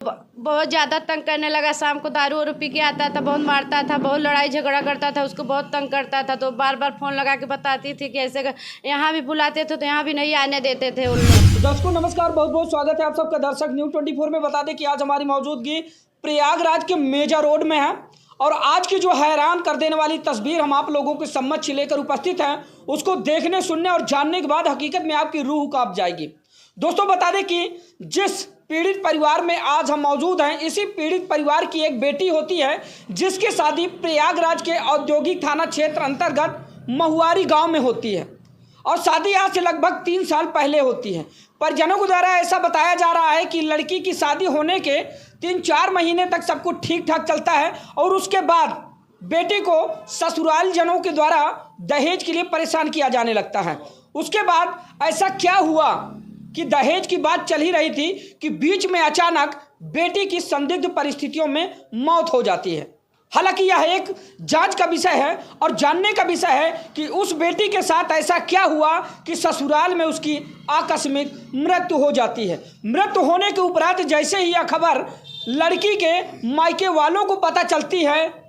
बहुत ज़्यादा तंग करने लगा। शाम को दारू वारू पी के आता था, बहुत मारता था, बहुत लड़ाई झगड़ा करता था, उसको बहुत तंग करता था। तो बार बार फ़ोन लगा के बताती थी कि ऐसे यहाँ भी बुलाते थे तो यहाँ भी नहीं आने देते थे उन लोग। दर्शकों नमस्कार, बहुत बहुत स्वागत है आप सबका। दर्शक न्यूज़ 24 में बता दें कि आज हमारी मौजूदगी प्रयागराज के मेजा रोड में है और आज की जो हैरान कर देने वाली तस्वीर हम आप लोगों के सम्मुख लेकर उपस्थित हैं, उसको देखने, सुनने और जानने के बाद हकीकत में आपकी रूह कांप जाएगी। दोस्तों बता दें कि जिस पीड़ित परिवार में आज हम मौजूद हैं, इसी पीड़ित परिवार की एक बेटी होती है जिसकी शादी प्रयागराज के औद्योगिक थाना क्षेत्र अंतर्गत महुआरी गांव में होती है और शादी आज से लगभग 3 साल पहले होती है। परिजनों के द्वारा ऐसा बताया जा रहा है कि लड़की की शादी होने के 3-4 महीने तक सब कुछ ठीक ठाक चलता है और उसके बाद बेटी को ससुराल जनों के द्वारा दहेज के लिए परेशान किया जाने लगता है। उसके बाद ऐसा क्या हुआ कि दहेज की बात चल ही रही थी कि बीच में अचानक बेटी की संदिग्ध परिस्थितियों में मौत हो जाती है। हालांकि यह एक जांच का विषय है और जानने का विषय है कि उस बेटी के साथ ऐसा क्या हुआ कि ससुराल में उसकी आकस्मिक मृत्यु हो जाती है। मृत्यु होने के उपरांत जैसे ही यह खबर लड़की के मायके वालों को पता चलती है,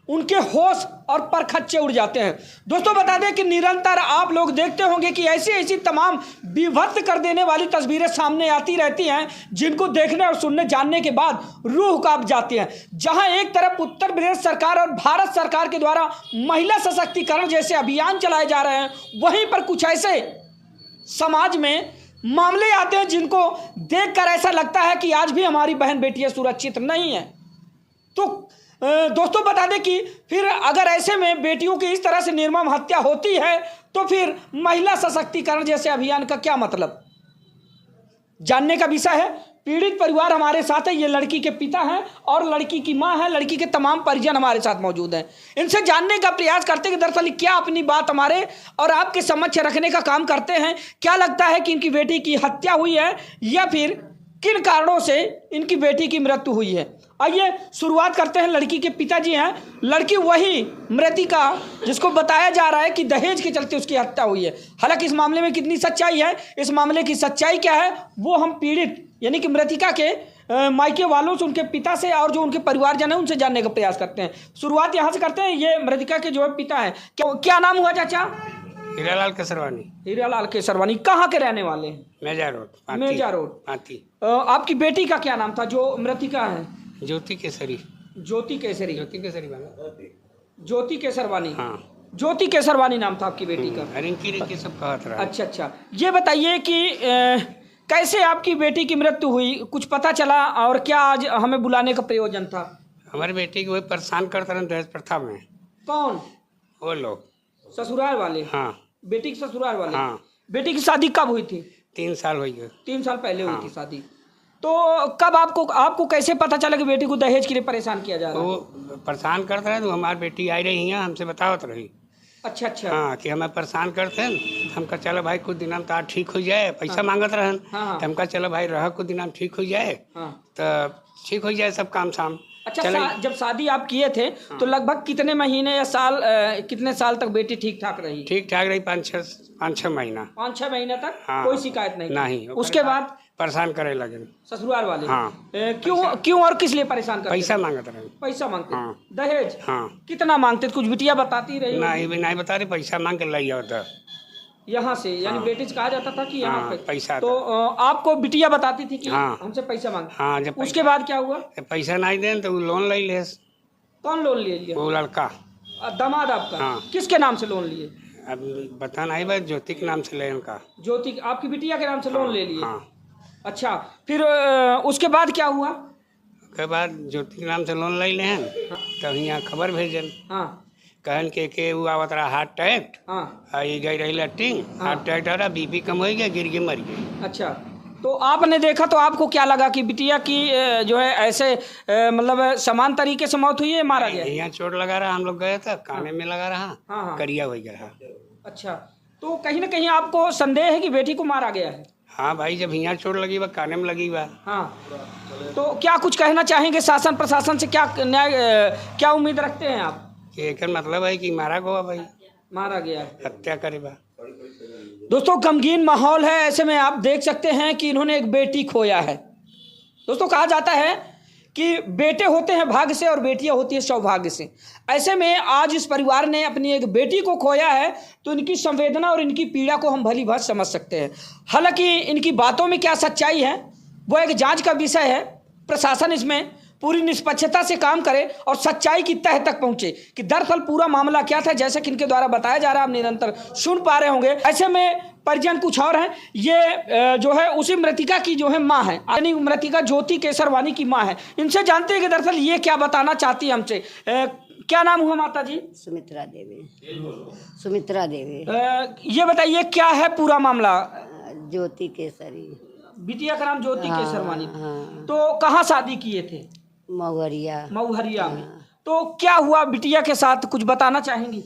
उनके होश और परखच्चे उड़ जाते हैं। दोस्तों बता दें कि निरंतर आप लोग देखते होंगे कि ऐसी तमाम विभत्स कर देने वाली तस्वीरें सामने आती रहती हैं, जिनको देखने और सुनने जानने के बाद रूह कांप जाती है। जहां एक तरफ उत्तर प्रदेश सरकार और भारत सरकार के द्वारा महिला सशक्तिकरण जैसे अभियान चलाए जा रहे हैं, वहीं पर कुछ ऐसे समाज में मामले आते हैं जिनको देखकर ऐसा लगता है कि आज भी हमारी बहन बेटियां सुरक्षित नहीं है। तो दोस्तों बता दें कि फिर अगर ऐसे में बेटियों की इस तरह से निर्मम हत्या होती है तो फिर महिला सशक्तिकरण जैसे अभियान का क्या मतलब, जानने का विषय है। पीड़ित परिवार हमारे साथ है, ये लड़की के पिता हैं और लड़की की मां है, लड़की के तमाम परिजन हमारे साथ मौजूद हैं। इनसे जानने का प्रयास करते हैं कि दरअसल क्या अपनी बात हमारे और आपके समक्ष रखने का काम करते हैं। क्या लगता है कि इनकी बेटी की हत्या हुई है या फिर किन कारणों से इनकी बेटी की मृत्यु हुई है। आइए शुरुआत करते हैं। लड़की के पिताजी हैं, लड़की वही मृतिका जिसको बताया जा रहा है कि दहेज के चलते उसकी हत्या हुई है। हालांकि इस मामले में कितनी सच्चाई है, इस मामले की सच्चाई क्या है, वो हम पीड़ित यानी कि मृतिका के मायके वालों से, उनके पिता से और जो उनके परिवारजन है उनसे जानने का प्रयास करते हैं। शुरुआत यहाँ से करते हैं। ये मृतिका के जो है पिता है, क्या नाम हुआ चाचा? हीरालाल केसरवानी। हीरालाल केसरवानी कहाँ के रहने वाले हैं? मेजा रोड। मेजा रोड पाती। आपकी बेटी का क्या नाम था जो मृतिका है? ज्योति केसरी। ज्योति केसरी। ज्योति केसरी वाला। ज्योति केसरवानी। हाँ, ज्योति केसरवानी नाम था आपकी बेटी का। रिंकी सब कहा था। अच्छा, ये बताइए कि कैसे आपकी बेटी की मृत्यु हुई, कुछ पता चला और क्या आज हमें बुलाने का प्रयोजन था? हमारी बेटी को वही परेशान करते रहे दहेज प्रथा में। कौन? वो लोग ससुराल वाले। हाँ, बेटी के ससुराल वाले। हाँ। बेटी की शादी कब हुई थी? 3 साल हो गए। 3 साल पहले हुई हाँ। थी शादी। तो कब आपको कैसे पता चला कि बेटी को दहेज के लिए परेशान किया जा रहा है? वो परेशान करते रहे तो हमारी बेटी आई रही है, हमसे बतावत रही। अच्छा। हाँ, कि हमें परेशान करते हैं। हमका चलो भाई कुछ दिन तार ठीक हो जाए, पैसा मांगत रहन। हाँ। तो हमका चलो भाई रह कुछ दिन ठीक हो जाए। हाँ। तो ठीक हो जाए सब काम शाम। अच्छा, जब शादी आप किए थे तो लगभग कितने महीने या साल कितने साल तक बेटी ठीक ठाक रही? ठीक ठाक रही 5-6 महीना। 5-6 महीने तक? हाँ। कोई शिकायत नहीं? नहीं। उसके बाद परेशान करे लगे ससुराल वाले? हाँ। क्यों और किस लिए परेशान करते? पैसा मांगते रहे। पैसा मांगते? हाँ। दहेज? हाँ। कितना मांगते? कुछ बिटिया बताती रही? नहीं बता रही, पैसा मांग के लाई होता यहाँ से यानी हाँ। बेटी से कहा जाता था कि यहाँ हाँ, पे पैसा तो आपको बिटिया बताती थी कि हाँ। हमसे पैसा मांग। हाँ, जब उसके बाद क्या हुआ? पैसा नहीं दें तो लोन ले ले। कौन लोन ले लिया? वो लड़का दामाद आपका? हाँ। किसके नाम से लोन लिए? अब बता नहीं भाई, ज्योति के नाम से ले उनका। ज्योति आपकी बिटिया के नाम से लोन ले लिए? हाँ। अच्छा, फिर उसके बाद क्या हुआ? उसके बाद ज्योति के नाम से लोन ले ले हैं। तब यहाँ खबर भेजन। हाँ। कहन के वो आवत रहा हार्ट अटैक। हाँ। ये गई रही लैट्रिन, हार्ट अटैक आ रहा, बीपी कम हो गया, गिर के मर गई। अच्छा, तो आपने देखा तो आपको क्या लगा कि बिटिया की जो है ऐसे मतलब समान तरीके से मौत हुई है, मारा गया? यहाँ चोट लगा रहा, हम लोग गए थे, काने में लगा रहा। हाँ। करिया हो गया। अच्छा, तो कहीं ना कहीं आपको संदेह है कि बेटी को मारा गया है? हाँ भाई, जब यहाँ चोट लगी बा, काने में लगी बा। हाँ, तो क्या कुछ कहना चाहेंगे शासन प्रशासन से? क्या न्याय क्या उम्मीद रखते हैं आप? कि एक मतलब है कि मारा गया भाई, मारा गया है, हत्या करे बा। दोस्तों गमगीन माहौल है। ऐसे में आप देख सकते हैं कि इन्होंने एक बेटी खोया है दोस्तों कहा जाता है कि बेटे होते हैं भाग्य से और बेटियां होती है सौभाग्य से। ऐसे में आज इस परिवार ने अपनी एक बेटी को खोया है, तो इनकी संवेदना और इनकी पीड़ा को हम भली भांति समझ सकते हैं। हालांकि इनकी बातों में क्या सच्चाई है वो एक जांच का विषय है। प्रशासन इसमें पूरी निष्पक्षता से काम करे और सच्चाई की तह तक पहुंचे कि दरअसल पूरा मामला क्या था। जैसे कि इनके द्वारा बताया जा रहा है, आप निरंतर सुन पा रहे होंगे। ऐसे में परिजन कुछ और हैं। ये जो है उसी मृतिका की जो है माँ है, यानी मृतिका ज्योति केसरवानी की माँ है। इनसे जानते हैं कि दरअसल ये क्या बताना चाहती है हमसे। क्या नाम हुआ माता जी? सुमित्रा देवी। सुमित्रा देवी। ये बताइए क्या है पूरा मामला? ज्योति केसरी। बिटिया का नाम ज्योति केसरवानी। हाँ। तो कहाँ शादी किए थे? महुरिया। महुरिया में। तो क्या हुआ बिटिया के साथ, कुछ बताना चाहेंगी?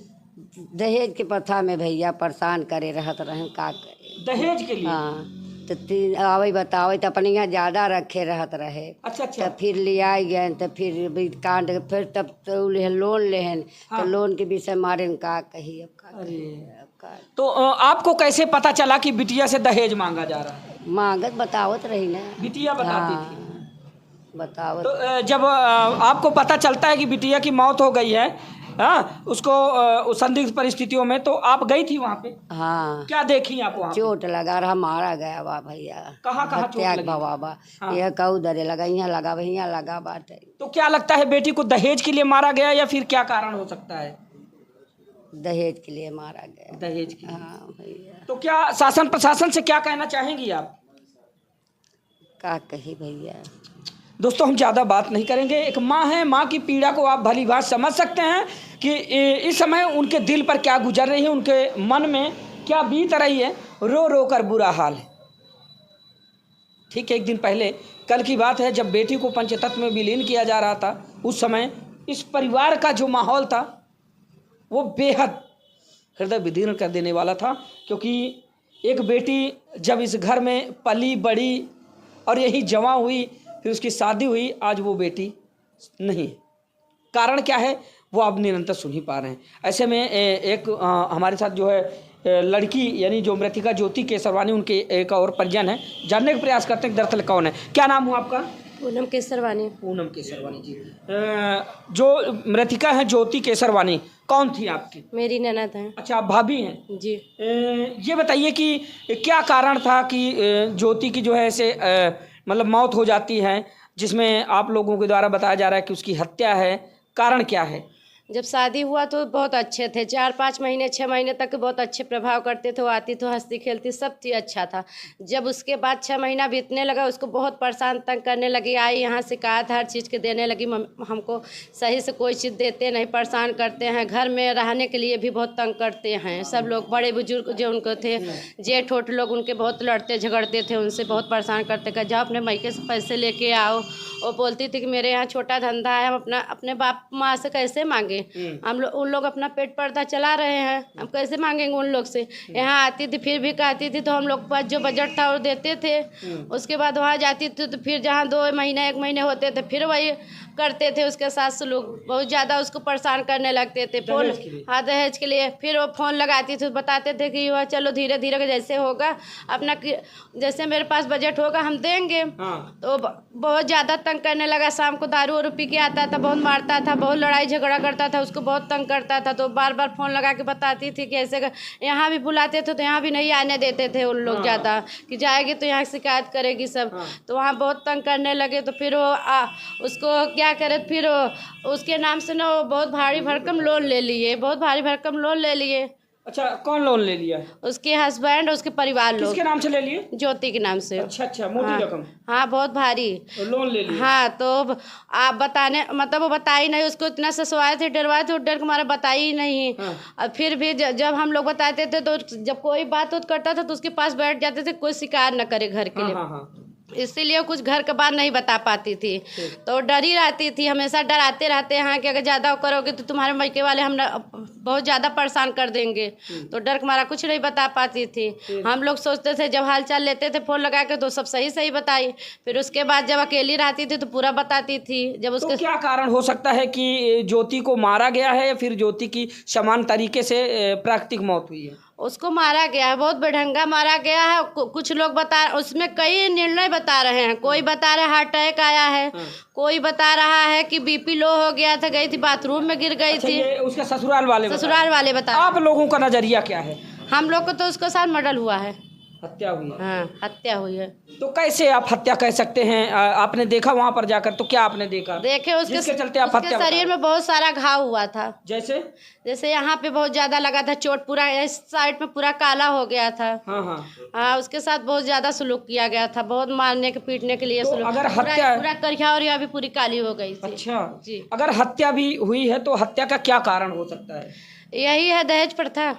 दहेज के प्रथा में भैया परेशान करे रहत रहे, का करे। दहेज के लिए? हाँ, तो आवे बतावे तो अपने यहाँ ज्यादा रखे रहत रहे। अच्छा अच्छा। तो फिर ले आई गए, तो फिर भी कांड, फिर तब तो लोन लेहन। हाँ। तो लोन के विषय मारे का कही अब का। अरे तो आपको कैसे पता चला कि बिटिया से दहेज मांगा जा रहा है? मांगत बतावत रही ना, बिटिया बताती हाँ, थी। बतावत। तो जब आपको पता चलता है कि बिटिया की मौत हो गई है, हाँ, उसको संदिग्ध परिस्थितियों में, तो आप गई थी वहाँ पे? हाँ। क्या देखी आप वहाँ पे? चोट लगा रहा, मारा गया बा भैया। कहाँ कहाँ चोट लगी? बाबा। हाँ। यह कहू दरे लगा, यहाँ लगा, यहाँ लगा बाटे। तो क्या लगता है बेटी को दहेज के लिए मारा गया या फिर क्या कारण हो सकता है? दहेज के लिए मारा गया। दहेज के लिए। हाँ भैया। तो क्या शासन प्रशासन से क्या कहना चाहेंगी आप? का कही भैया। दोस्तों हम ज़्यादा बात नहीं करेंगे। एक माँ है, माँ की पीड़ा को आप भली बात समझ सकते हैं कि इस समय उनके दिल पर क्या गुजर रही है, उनके मन में क्या बीत रही है। रो रो कर बुरा हाल है। ठीक है, एक दिन पहले, कल की बात है, जब बेटी को पंचतत्व में विलीन किया जा रहा था, उस समय इस परिवार का जो माहौल था वो बेहद हृदय विदीर्ण कर देने वाला था। क्योंकि एक बेटी जब इस घर में पली बड़ी और यही जवां हुई, फिर उसकी शादी हुई, आज वो बेटी नहीं। कारण क्या है वो आप निरंतर सुन ही पा रहे हैं। ऐसे में एक हमारे साथ जो है लड़की, यानी जो मृतिका ज्योति केसरवानी, उनके एक और परिजन है, जानने का प्रयास करते हैं दरअसल कौन है। क्या नाम हुआ आपका? पूनम केसरवानी। पूनम केसरवानी जी। जो मृतिका है ज्योति केसरवानी, कौन थी आपकी? मेरी ननद है। अच्छा, आप भाभी हैं जी। ये बताइए कि क्या कारण था कि ज्योति की जो है ऐसे मतलब मौत हो जाती है, जिसमें आप लोगों के द्वारा बताया जा रहा है कि उसकी हत्या है। कारण क्या है? जब शादी हुआ तो बहुत अच्छे थे, 4-5 महीने 6 महीने तक बहुत अच्छे प्रभाव करते थे। वो आती तो हंसती खेलती, सब चीज़ अच्छा था। जब उसके बाद 6 महीना बीतने लगा, उसको बहुत परेशान तंग करने लगी। आई यहाँ शिकायत हर चीज़ के देने लगी। हमको सही से कोई चीज़ देते नहीं, परेशान करते हैं। घर में रहने के लिए भी बहुत तंग करते हैं। सब लोग बड़े बुजुर्ग जो उनको थे, जेठ ओठ लोग, उनके बहुत लड़ते झगड़ते थे, उनसे बहुत परेशान करते। कहा जाओ अपने मायके से पैसे लेके आओ। वो बोलती थी कि मेरे यहाँ छोटा धंधा है, हम अपने बाप माँ से कैसे मांगे? हम लोग, उन लोग अपना पेट पर्दा चला रहे हैं, हम कैसे मांगेंगे उन लोग से? यहाँ आती थी फिर भी कहती थी, तो हम लोग के पास जो बजट था वो देते थे। उसके बाद वहाँ जाती थी तो फिर जहाँ 2 महीने 1 महीने होते थे फिर वही करते थे। उसके साथ लोग बहुत ज़्यादा उसको परेशान करने लगते थे। फोन, हाँ, दहेज के लिए। फिर वो फ़ोन लगाती थी, बताते थे कि वह चलो धीरे धीरे जैसे होगा अपना, जैसे मेरे पास बजट होगा हम देंगे। हाँ। तो बहुत ज़्यादा तंग करने लगा। शाम को दारू वारू पी के आता था, बहुत मारता था, बहुत लड़ाई झगड़ा करता था, उसको बहुत तंग करता था। तो बार बार फ़ोन लगा के बताती थी कि ऐसे यहाँ भी बुलाते थे तो यहाँ भी नहीं आने देते थे उन लोग ज़्यादा, कि जाएगी तो यहाँ शिकायत करेगी सब। तो वहाँ बहुत तंग करने लगे। तो फिर वो उसको क्या करे, फिर उसके नाम से ना वो बहुत भारी भरकम लोन ले लिए, बहुत भारी भरकम लोन ले लिए। अच्छा, कौन लोन ले लिया? उसके हस्बैंड, उसके परिवार लोग। किसके नाम से ले लिए? ज्योति के नाम से। अच्छा, मोटी हाँ, रकम। हाँ, बहुत भारी लोन ले लिया। हाँ, तो आप बताने मतलब वो बताई नहीं, उसको इतना ससवाए थे, डरवाए थे, डर के हमारा बताई ही नहीं। और फिर भी जब हम लोग बताते थे तो जब कोई बात करता था तो उसके पास बैठ जाते थे, कोई शिकायत न करे घर के लिए। इसीलिए कुछ घर के बात नहीं बता पाती थी। तो डरी रहती थी, हमेशा डराते रहते हैं कि अगर ज़्यादा करोगे तो तुम्हारे मायके वाले हम बहुत ज़्यादा परेशान कर देंगे। तो डर के मारा कुछ नहीं बता पाती थी। हम लोग सोचते थे, जब हाल चाल लेते थे फ़ोन लगा के तो सब सही सही बताई। फिर उसके बाद जब अकेली रहती थी तो पूरा बताती थी। जब उसके तो क्या कारण हो सकता है कि ज्योति को मारा गया है या फिर ज्योति की समान तरीके से प्राकृतिक मौत हुई है? उसको मारा गया है, बहुत बेढंगा मारा गया है। कुछ लोग बता, उसमें कई निर्णय बता रहे हैं। कोई बता रहा है हार्ट अटैक आया है, कोई बता रहा है कि बीपी लो हो गया था, गई थी बाथरूम में गिर गई थी। ये उसके ससुराल वाले बता आप लोगों का नजरिया क्या है? हम लोग को तो उसके साथ मर्डर हुआ है, हत्या हुई है। हाँ, हत्या हुई है। तो कैसे आप हत्या कह सकते हैं? आपने देखा वहां पर जाकर, तो क्या आपने देखा? देखे उसके चलते आप उसके हत्या शरीर में बहुत सारा घाव हुआ था। जैसे यहाँ पे बहुत ज्यादा लगा था चोट, पूरा इस साइड में पूरा काला हो गया था। हाँ, उसके साथ बहुत ज्यादा सुलूक किया गया था, बहुत मारने के पीटने के लिए तो सुलूक। अगर हत्या पूरा करिया और भी पूरी काली हो गई थी। अच्छा जी, अगर हत्या भी हुई है तो हत्या का क्या कारण हो सकता है? यही है दहेज प्रथा।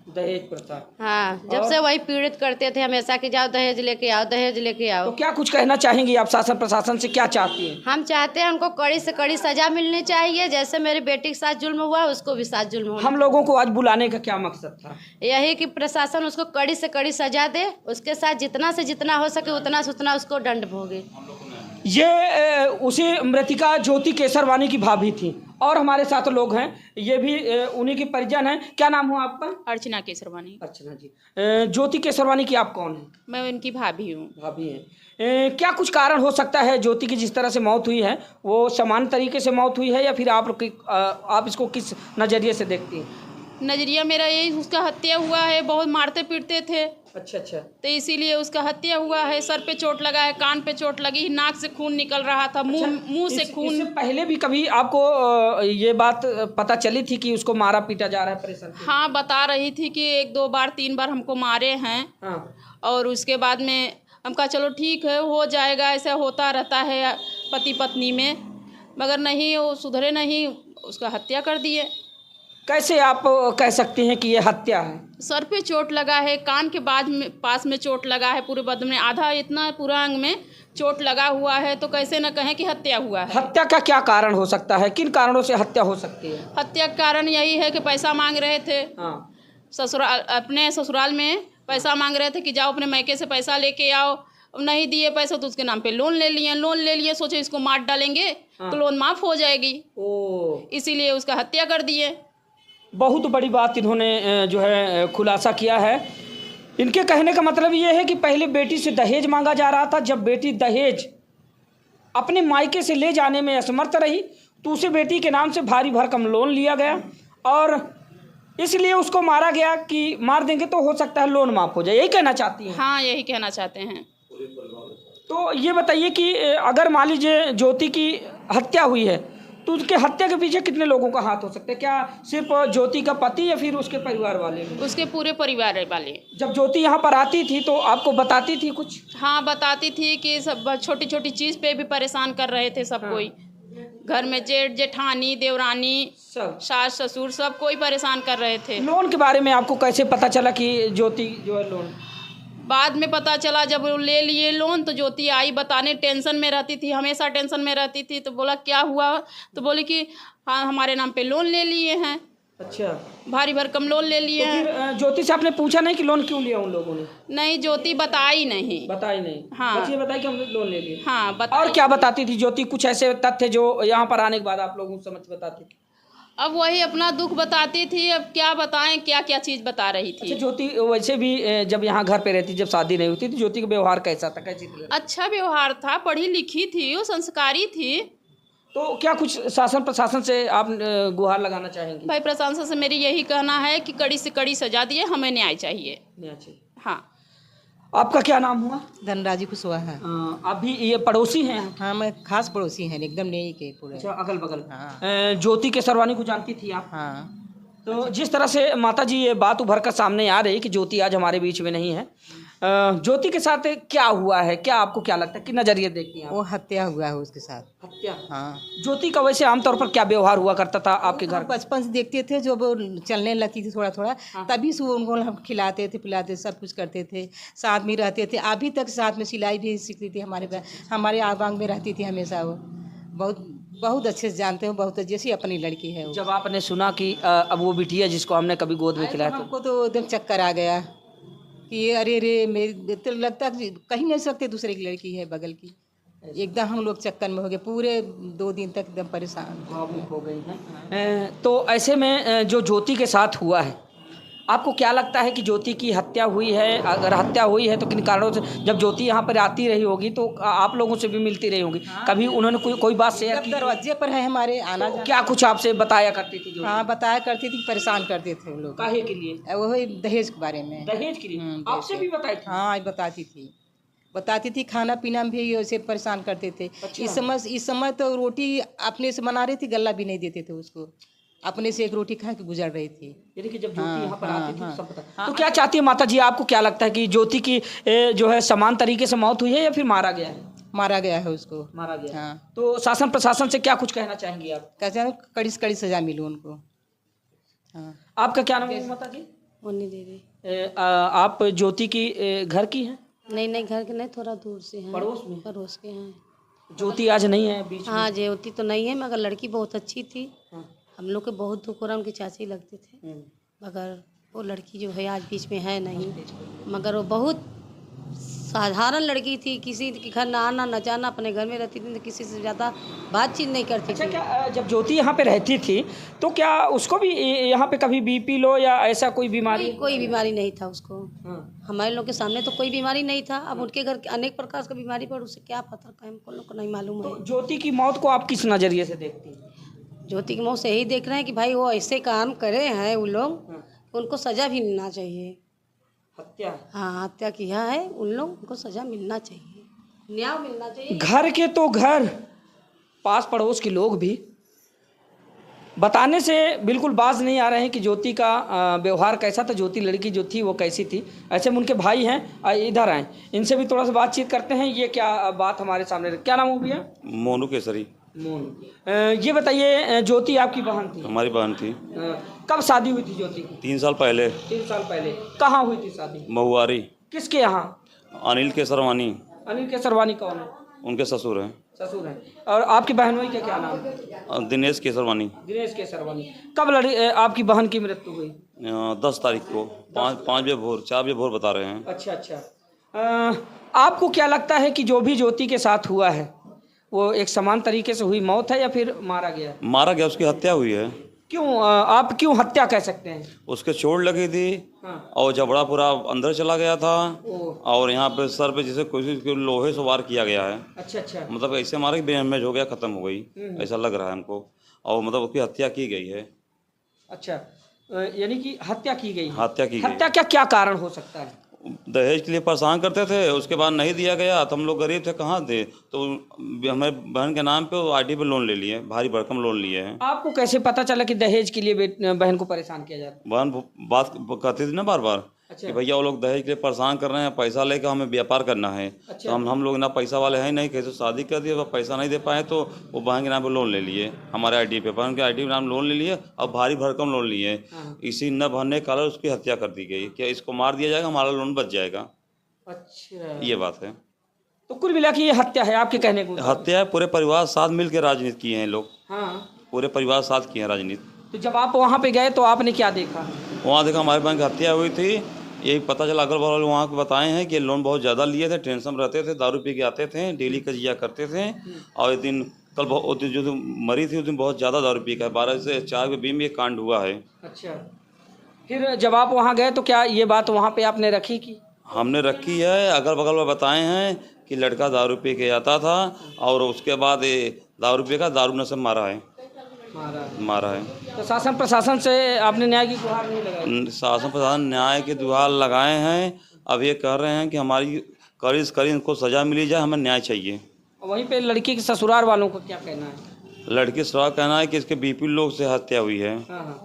दहेज प्रथा। हाँ, जब से वही पीड़ित करते थे हमेशा कि जाओ दहेज लेके आओ, दहेज लेके आओ। तो क्या कुछ कहना चाहेंगी आप शासन प्रशासन से, क्या चाहती हैं? हम चाहते हैं उनको कड़ी से कड़ी सजा मिलनी चाहिए। जैसे मेरी बेटी के साथ जुल्म हुआ, उसको भी साथ जुल्म होना। हम लोगों को आज बुलाने का क्या मकसद था? यही कि प्रशासन उसको कड़ी से कड़ी सजा दे, उसके साथ जितना से जितना हो सके उतना से उतना उसको दंड भोगे। ये उसी मृतिका ज्योति केसरवानी की भाभी थी और हमारे साथ लोग हैं, ये भी उन्हीं की परिजन हैं। क्या नाम हुआ आपका? अर्चना केसरवानी। अर्चना जी। ज्योति केसरवानी की आप कौन है? मैं उनकी भाभी हूँ। भाभी हैं। क्या कुछ कारण हो सकता है ज्योति की जिस तरह से मौत हुई है, वो समान तरीके से मौत हुई है या फिर आप इसको किस नज़रिए से देखती हैं? नजरिया मेरा यही, उसका हत्या हुआ है, बहुत मारते पीटते थे। अच्छा। तो इसीलिए उसका हत्या हुआ है। सर पे चोट लगा है, कान पे चोट लगी, नाक से खून निकल रहा था, मुंह से खून। इससे पहले भी कभी आपको ये बात पता चली थी कि उसको मारा पीटा जा रहा है, परेशान? हाँ, बता रही थी कि 1 2 बार 3 बार हमको मारे हैं। हाँ। और उसके बाद में हम कहा चलो ठीक है, हो जाएगा, ऐसा होता रहता है पति पत्नी में, मगर नहीं, वो सुधरे नहीं, उसका हत्या कर दिए। कैसे आप कह सकती हैं कि ये हत्या है? सर पे चोट लगा है, कान के पास में चोट लगा है, पूरे बदन में आधा इतना पूरा अंग में चोट लगा हुआ है, तो कैसे न कहें कि हत्या हुआ है। हत्या का क्या कारण हो सकता है? किन कारणों से हत्या हो सकती है? हत्या का कारण यही है कि पैसा मांग रहे थे। हाँ। अपने ससुराल में पैसा मांग रहे थे कि जाओ अपने मैके से पैसा लेके आओ। नहीं दिए पैसा तो उसके नाम पे लोन ले लिए, सोचे इसको मार डालेंगे तो लोन माफ हो जाएगी, इसीलिए उसका हत्या कर दिए। बहुत बड़ी बात इन्होंने जो है खुलासा किया है। इनके कहने का मतलब ये है कि पहले बेटी से दहेज मांगा जा रहा था, जब बेटी दहेज अपने मायके से ले जाने में असमर्थ रही तो उसे बेटी के नाम से भारी भरकम लोन लिया गया और इसलिए उसको मारा गया कि मार देंगे तो हो सकता है लोन माफ हो जाए। यही कहना चाहती हैं? हाँ, यही कहना चाहते हैं। तो ये बताइए कि अगर मान लीजिए ज्योति की हत्या हुई है तो उसके हत्या के पीछे कितने लोगों का हाथ हो सकता है? क्या सिर्फ ज्योति का पति या फिर उसके परिवार वाले? उसके पूरे परिवार वाले। जब ज्योति यहाँ पर आती थी तो आपको बताती थी कुछ? हाँ, बताती थी कि सब छोटी छोटी चीज़ पे भी परेशान कर रहे थे सब। हाँ। कोई घर में जेठ जेठानी देवरानी सब, सास ससुर सब कोई परेशान कर रहे थे। लोन के बारे में आपको कैसे पता चला कि ज्योति जो है लोन? बाद में पता चला, जब वो ले लिए लोन तो ज्योति आई बताने। टेंशन में रहती थी, हमेशा टेंशन में रहती थी। तो बोला क्या हुआ? तो बोली कि हाँ, हमारे नाम पे लोन ले लिए हैं। अच्छा। भारी भरकम लोन ले लिए हैं। ज्योति से आपने पूछा नहीं कि लोन क्यों लिया उन लोगों ने? नहीं, ज्योति बताई नहीं। हाँ, बस ये बताई कि हमने लोन ले लिया। हाँ, और क्या बताती थी ज्योति? कुछ ऐसे तथ्य जो यहाँ पर आने के बाद आप लोगों को समझ बताती थी? अब वही अपना दुख बताती थी। अब क्या बताएं, क्या क्या चीज़ बता रही थी। अच्छा, ज्योति वैसे भी जब यहाँ घर पे रहती, जब शादी नहीं होती तो ज्योति का व्यवहार कैसा था, कैसी थी? अच्छा व्यवहार था, पढ़ी लिखी थी, वो संस्कारी थी। तो क्या कुछ शासन प्रशासन से आप गुहार लगाना चाहेंगे? भाई, प्रशासन से मेरी यही कहना है कि कड़ी से कड़ी सजा दिए, हमें न्याय चाहिए। हाँ। आपका क्या नाम हुआ? धनराजी कुशवाहा है। आप भी ये पड़ोसी हैं? हाँ, मैं खास पड़ोसी हैं, एकदम नहीं के पूरे। अच्छा, अगल बगल। हाँ। ज्योति केसरवानी को जानती थी आप? हाँ। तो जिस तरह से माता जी ये बात उभर कर सामने आ रही कि ज्योति आज हमारे बीच में नहीं है, ज्योति के साथ क्या हुआ है, क्या आपको क्या लगता है, कि नजरिए देखती हैं? वो हत्या हुआ है उसके साथ। हत्या? हाँ। ज्योति का वैसे आमतौर पर क्या व्यवहार हुआ करता था आपके घर? बचपन से देखते थे, जो वो चलने लगती थी थोड़ा थोड़ा। हाँ। तभी से उनको हम खिलाते थे, पिलाते, सब कुछ करते थे, साथ में रहते थे। अभी तक साथ में सिलाई भी सीखती थी, हमारे आबांग में रहती थी हमेशा। वो बहुत अच्छे से जानते हो, बहुत जैसी अपनी लड़की है वो। जब आपने सुना कि अब वो बिटिया जिसको हमने कभी गोद में खिलाया, हमको तो एकदम चक्कर आ गया कि अरे मेरे तो लगता है कहीं नहीं सकते, दूसरे की लड़की है बगल की। एकदम हम लोग चक्कर में हो गए, पूरे 2 दिन तक एकदम परेशान भावुक हो गई हैं। तो ऐसे में जो ज्योति के साथ हुआ है, आपको क्या लगता है कि ज्योति की हत्या हुई है? अगर हत्या हुई है तो किन कारणों से? जब ज्योति यहाँ पर आती रही होगी तो आप लोगों से भी मिलती रही होंगी, कभी उन्होंने कोई बात शेयर जब की? दरवाजे पर है हमारे आना जाना। क्या कुछ आपसे बताया करती थी ज्योति? हाँ बताया करती थी, परेशान करते थे वो लोग। काहे के लिए? वही दहेज के बारे में। दहेज के लिए आपसे भी बताई थी? हाँ बताती थी खाना पीना में भी ऐसे परेशान करते थे। इस समय तो रोटी अपने से बना रही थी, गल्ला भी नहीं देते थे उसको, अपने से एक रोटी खा के गुजर रही थी। यानी कि जब ज्योति यहाँ पर आती थी तो सब पता। तो क्या चाहती है माता जी, आपको क्या लगता है कि ज्योति की जो है समान तरीके से मौत हुई है या फिर मारा गया है? मारा गया है उसको। मारा गया। हाँ। तो शासन प्रशासन से क्या कुछ कहना चाहेंगी आप? कहते हैं कड़ी से कड़ी सजा मिले उनको। हाँ। आपका क्या नाम है माता जी? मुन्नी देवी। आप ज्योति की घर की हैं? नहीं घर के नहीं, थोड़ा दूर से हैं। पड़ोस में? पड़ोस के हैं। ज्योति आज नहीं है बीच में? हाँ ज्योति तो नहीं है, मगर लड़की बहुत अच्छी थी। हाँ। हम लोग के बहुत दुख हो रहा, उनकी चाची लगते थे, मगर वो लड़की जो है आज बीच में है नहीं। मगर वो बहुत साधारण लड़की थी, किसी के घर ना आना न जाना, अपने घर में रहती थी, किसी से ज़्यादा बातचीत नहीं करती अच्छा, थी। क्या जब ज्योति यहाँ पे रहती थी तो क्या उसको भी यहाँ पे कभी बीपी लो या ऐसा कोई बीमारी? कोई बीमारी नहीं था उसको। हाँ। हमारे लोग के सामने तो कोई बीमारी नहीं था। अब उनके घर अनेक प्रकार का बीमारी पर उसे क्या पता, हमको लोग को नहीं मालूम है। तो ज्योति की मौत को आप किस नज़रिए से देखती हैं? ज्योति की मौत से यही देख रहे हैं कि भाई वो ऐसे काम करे हैं वो लोग, उनको सज़ा भी मिलना चाहिए। हत्या? हाँ हत्या किया है उन लोग, उनको सज़ा मिलना चाहिए, न्याय मिलना चाहिए। घर के तो घर, पास पड़ोस के लोग भी बताने से बिल्कुल बाज नहीं आ रहे हैं कि ज्योति का व्यवहार कैसा था, ज्योति लड़की जो थी वो कैसी थी। ऐसे में उनके भाई हैं, इधर आए, इनसे भी थोड़ा सा बातचीत करते हैं। ये क्या बात हमारे सामने, क्या नाम हो भैया? मोनू केसरी। मोनू। ये बताइए, ज्योति आपकी बहन थी? हमारी बहन थी। कब शादी हुई थी ज्योति की? 3 साल पहले। 3 साल पहले। कहाँ हुई थी शादी? महुआरी। किसके यहाँ? अनिल केसरवानी। अनिल केसरवानी कौन है? उनके ससुर हैं। ससुर हैं। और आपकी बहन भाई का क्या नाम है? दिनेश केसरवानी। दिनेश केसरवानी। कब आपकी बहन की मृत्यु हुई? 10 तारीख को 5 बजे भोर, 4 बजे भोर बता रहे हैं। अच्छा। आपको क्या लगता है कि जो भी ज्योति के साथ हुआ है वो एक समान तरीके से हुई मौत है या फिर मारा गया? मारा गया, उसकी हत्या हुई है। क्यों? आप क्यों हत्या कह सकते हैं? उसके चोट लगी थी। हाँ। और जबड़ा पूरा अंदर चला गया था। ओह। और यहाँ पे सर पे जैसे कोई लोहे से वार किया गया है। अच्छा। मतलब ऐसे मारा कि बेहमेज हो गया, खत्म हो गई, ऐसा लग रहा है हमको। और मतलब उसकी हत्या की गई है। अच्छा, यानी कि हत्या की गई? हत्या की गई। हत्या का क्या कारण हो सकता है? दहेज के लिए परेशान करते थे, उसके बाद नहीं दिया गया तो हम लोग गरीब थे, कहाँ थे, तो हमारे बहन के नाम पे आईडी पे लोन ले लिए, भारी भरकम लोन लिए हैं। आपको कैसे पता चला कि दहेज के लिए बहन को परेशान किया जाता है? बहन बात कहती थी ना बार बार। अच्छा। कि भैया वो लोग दहेज के लिए परेशान कर रहे हैं, पैसा लेकर हमें व्यापार करना है। अच्छा। तो हम लोग ना पैसा वाले हैं नहीं, कैसे शादी कर दिए, पैसा नहीं दे पाए तो वो बहन के नाम पे लोन ले लिए, हमारे आईडी पे, बहन के आईडी पे नाम लोन ले लिए और भारी भरकम लोन लिए। इसी न भरने के कारण उसकी हत्या कर दी गई। क्या इसको मार दिया जाएगा, हमारा लोन बच जाएगा। अच्छा, ये बात है। तो कुल मिला के ये हत्या है आपके कहने को? हत्या है, पूरे परिवार साथ मिल के राजनीति किए हैं लोग। हाँ। पूरे परिवार साथ किए हैं राजनीति। तो जब आप वहाँ पे गए तो आपने क्या देखा? वहाँ देखा हमारे बहन की हत्या हुई थी। यही पता चला, अगल बगल वहाँ के बताए हैं कि लोन बहुत ज़्यादा लिए थे, टेंशन में रहते थे, दारू पी के आते थे, डेली का जिया करते थे। और एक दिन कल जो दिन मरी थी उस दिन बहुत ज़्यादा दारू पी का 12 से 4 के बीच में ये कांड हुआ है। अच्छा, फिर जब आप वहाँ गए तो क्या ये बात वहाँ पे आपने रखी की? हमने रखी है, अगल बगल में बताए हैं कि लड़का दारू पी के आता था और उसके बाद ये दारू पी का दारू नशे मारा है। तो शासन प्रशासन से आपने न्याय की गुहार नहीं लगाई? शासन प्रशासन न्याय की गुहार लगाए हैं। अब ये कह रहे हैं कि हमारी कड़ी से कड़ी इनको सज़ा मिली जाए, हमें न्याय चाहिए। वहीं पे लड़की के ससुराल वालों को क्या कहना है? लड़की ससुराल कहना है कि इसके बीपी लोग से हत्या हुई है। हाँ।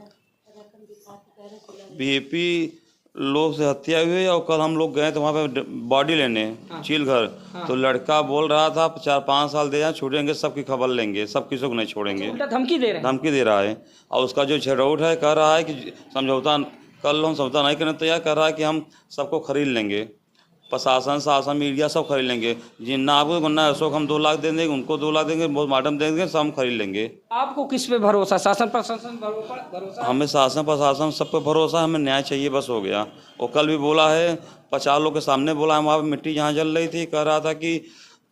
बीपी लोग से हत्या हुई है। और कल हम लोग गए तो वहाँ पे बॉडी लेने चील घर। तो लड़का बोल रहा था 4-5 साल दे जाए, छोड़ेंगे, सबकी खबर लेंगे, सब किसी को नहीं छोड़ेंगे। उल्टा धमकी दे रहे हैं? धमकी दे रहा है। और उसका जो छरौट है कह रहा है कि समझौता, कल हम समझौता नहीं करने तैयार, कर रहा है कि हम सबको खरीद लेंगे, प्रशासन शासन मीडिया सब खरीद लेंगे, जिन्ना आपको वरना अशोक हम 2 लाख दे देंगे, उनको 2 लाख देंगे, पोस्टमार्टम देंगे, सब हम खरीद लेंगे। आपको किस पे भरोसा? शासन प्रशासन भरोसा? हमें शासन प्रशासन सब पे भरोसा है, हमें न्याय चाहिए, बस हो गया। वो कल भी बोला है, 50 लोग के सामने बोला है, वहाँ पर मिट्टी जहाँ जल रही थी, कह रहा था कि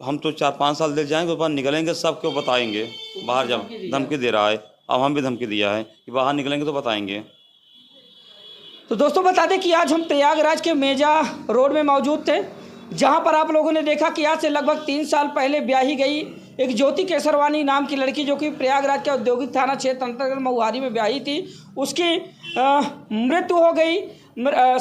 हम तो 4-5 साल दे जाएंगे, उसके बाद निकलेंगे, सबको बताएंगे बाहर। जब धमकी दे रहा है, अब हम भी धमकी दिया है कि बाहर निकलेंगे तो बताएंगे। तो दोस्तों बता दें कि आज हम प्रयागराज के मेजा रोड में मौजूद थे, जहां पर आप लोगों ने देखा कि आज से लगभग 3 साल पहले ब्याही गई एक ज्योति केसरवानी नाम की लड़की, जो कि प्रयागराज के औद्योगिक थाना क्षेत्र अंतर्गत महुआरी में ब्याही थी, उसकी मृत्यु हो गई।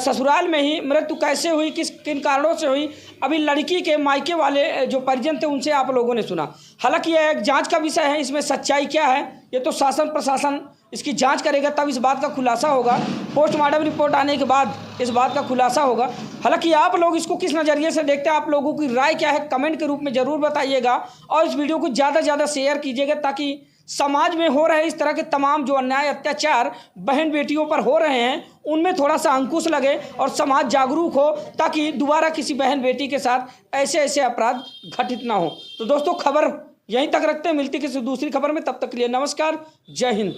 ससुराल में ही मृत्यु कैसे हुई, किन कारणों से हुई, अभी लड़की के मायके वाले जो परिजन थे उनसे आप लोगों ने सुना। हालांकि यह एक जांच का विषय है, इसमें सच्चाई क्या है ये तो शासन प्रशासन इसकी जांच करेगा, तब इस बात का खुलासा होगा। पोस्टमार्टम रिपोर्ट आने के बाद इस बात का खुलासा होगा। हालांकि आप लोग इसको किस नज़रिए से देखते हैं, आप लोगों की राय क्या है, कमेंट के रूप में ज़रूर बताइएगा और इस वीडियो को ज़्यादा से ज़्यादा शेयर कीजिएगा, ताकि समाज में हो रहे इस तरह के तमाम जो अन्याय अत्याचार बहन बेटियों पर हो रहे हैं उनमें थोड़ा सा अंकुश लगे और समाज जागरूक हो, ताकि दोबारा किसी बहन बेटी के साथ ऐसे अपराध घटित ना हो। तो दोस्तों खबर यहीं तक रखते हैं, मिलती किसी दूसरी खबर में, तब तक के लिए नमस्कार, जय हिंद।